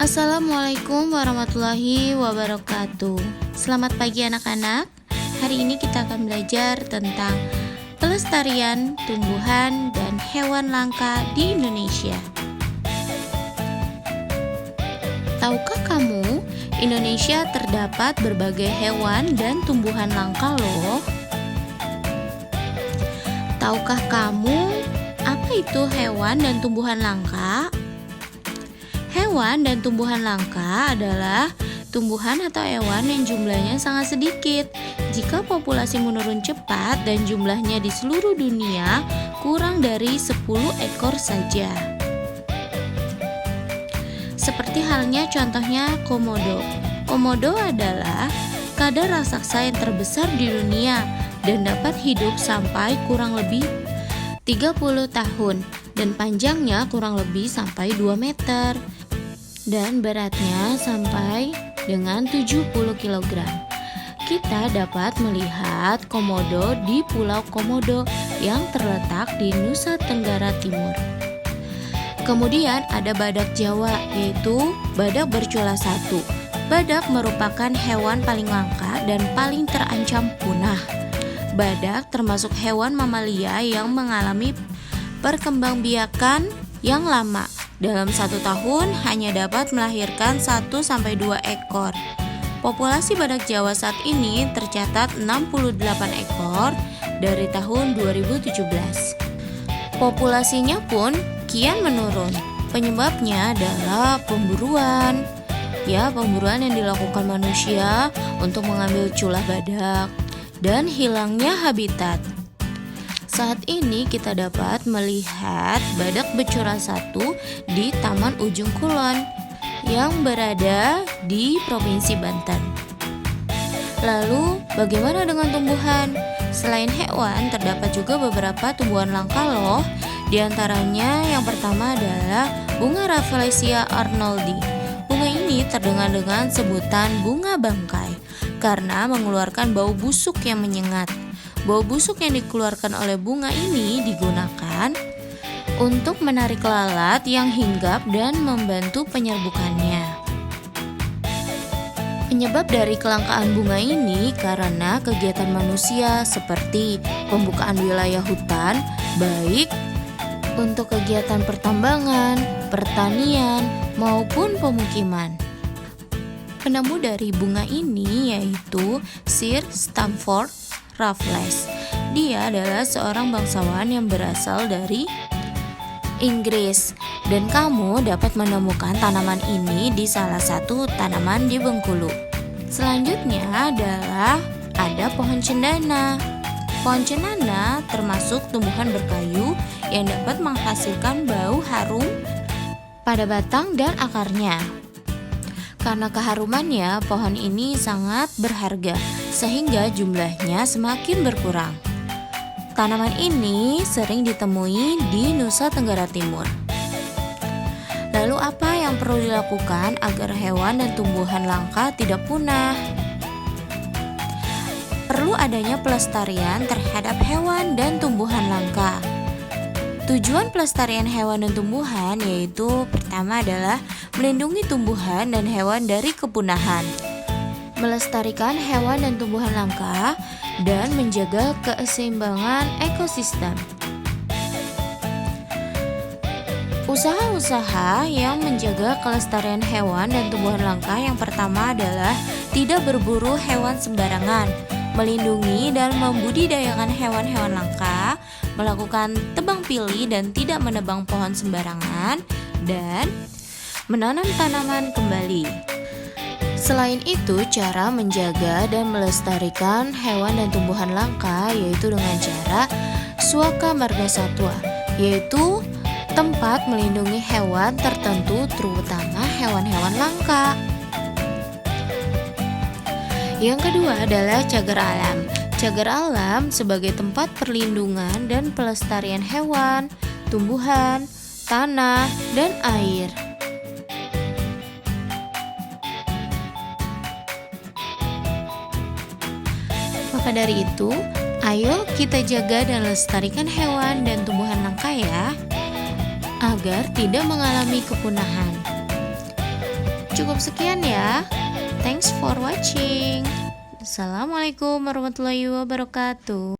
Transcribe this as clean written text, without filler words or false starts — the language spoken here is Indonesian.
Assalamualaikum warahmatullahi wabarakatuh. Selamat pagi anak-anak. Hari ini kita akan belajar tentang pelestarian tumbuhan dan hewan langka di Indonesia. Tahukah kamu, Indonesia terdapat berbagai hewan dan tumbuhan langka loh. Tahukah kamu apa itu hewan dan tumbuhan langka? Hewan dan tumbuhan langka adalah tumbuhan atau hewan yang jumlahnya sangat sedikit. Jika populasi menurun cepat dan jumlahnya di seluruh dunia kurang dari 10 ekor saja. Seperti halnya contohnya komodo. Komodo adalah kadar raksasa yang terbesar di dunia dan dapat hidup sampai kurang lebih 30 tahun dan panjangnya kurang lebih sampai 2 meter. Dan beratnya sampai dengan 70 kg. Kita dapat melihat komodo di Pulau Komodo yang terletak di Nusa Tenggara Timur. Kemudian ada badak Jawa, yaitu badak bercula satu. Badak merupakan hewan paling langka dan paling terancam punah. Badak termasuk hewan mamalia yang mengalami perkembangbiakan yang lama. Dalam 1 tahun hanya dapat melahirkan 1-2 ekor. Populasi badak Jawa saat ini tercatat 68 ekor dari tahun 2017. Populasinya pun kian menurun. Penyebabnya adalah pemburuan. Pemburuan yang dilakukan manusia untuk mengambil culah badak dan hilangnya habitat. Saat ini kita dapat melihat badak bercula satu di Taman Ujung Kulon yang berada di Provinsi Banten. Lalu, bagaimana dengan tumbuhan? Selain hewan, terdapat juga beberapa tumbuhan langka loh. Di antaranya yang pertama adalah bunga Rafflesia arnoldi. Bunga ini terdengar dengan sebutan bunga bangkai karena mengeluarkan bau busuk yang menyengat. Bau busuk yang dikeluarkan oleh bunga ini digunakan untuk menarik lalat yang hinggap dan membantu penyerbukannya. Penyebab dari kelangkaan bunga ini karena kegiatan manusia seperti pembukaan wilayah hutan, baik untuk kegiatan pertambangan, pertanian, maupun pemukiman. Penemu dari bunga ini yaitu Sir Stamford Raffles. Dia adalah seorang bangsawan yang berasal dari Inggris dan kamu dapat menemukan tanaman ini di salah satu tanaman di Bengkulu. Selanjutnya adalah ada pohon cendana. Pohon cendana termasuk tumbuhan berkayu yang dapat menghasilkan bau harum pada batang dan akarnya. Karena keharumannya, pohon ini sangat berharga sehingga jumlahnya semakin berkurang. Tanaman ini sering ditemui di Nusa Tenggara Timur. Lalu apa yang perlu dilakukan agar hewan dan tumbuhan langka tidak punah? Perlu adanya pelestarian terhadap hewan dan tumbuhan langka. Tujuan pelestarian hewan dan tumbuhan yaitu pertama adalah melindungi tumbuhan dan hewan dari kepunahan, melestarikan hewan dan tumbuhan langka, dan menjaga keseimbangan ekosistem. Usaha-usaha yang menjaga kelestarian hewan dan tumbuhan langka yang pertama adalah tidak berburu hewan sembarangan, melindungi dan membudidayakan hewan-hewan langka, melakukan tebang pilih dan tidak menebang pohon sembarangan, dan menanam tanaman kembali. Selain itu, cara menjaga dan melestarikan hewan dan tumbuhan langka yaitu dengan cara Suaka Marga Satwa, yaitu tempat melindungi hewan tertentu terutama hewan-hewan langka. Yang kedua adalah cagar alam. Cagar alam sebagai tempat perlindungan dan pelestarian hewan, tumbuhan, tanah, dan air. Maka dari itu, ayo kita jaga dan lestarikan hewan dan tumbuhan langka ya, agar tidak mengalami kepunahan. Cukup sekian ya. Thanks for watching. Assalamualaikum warahmatullahi wabarakatuh.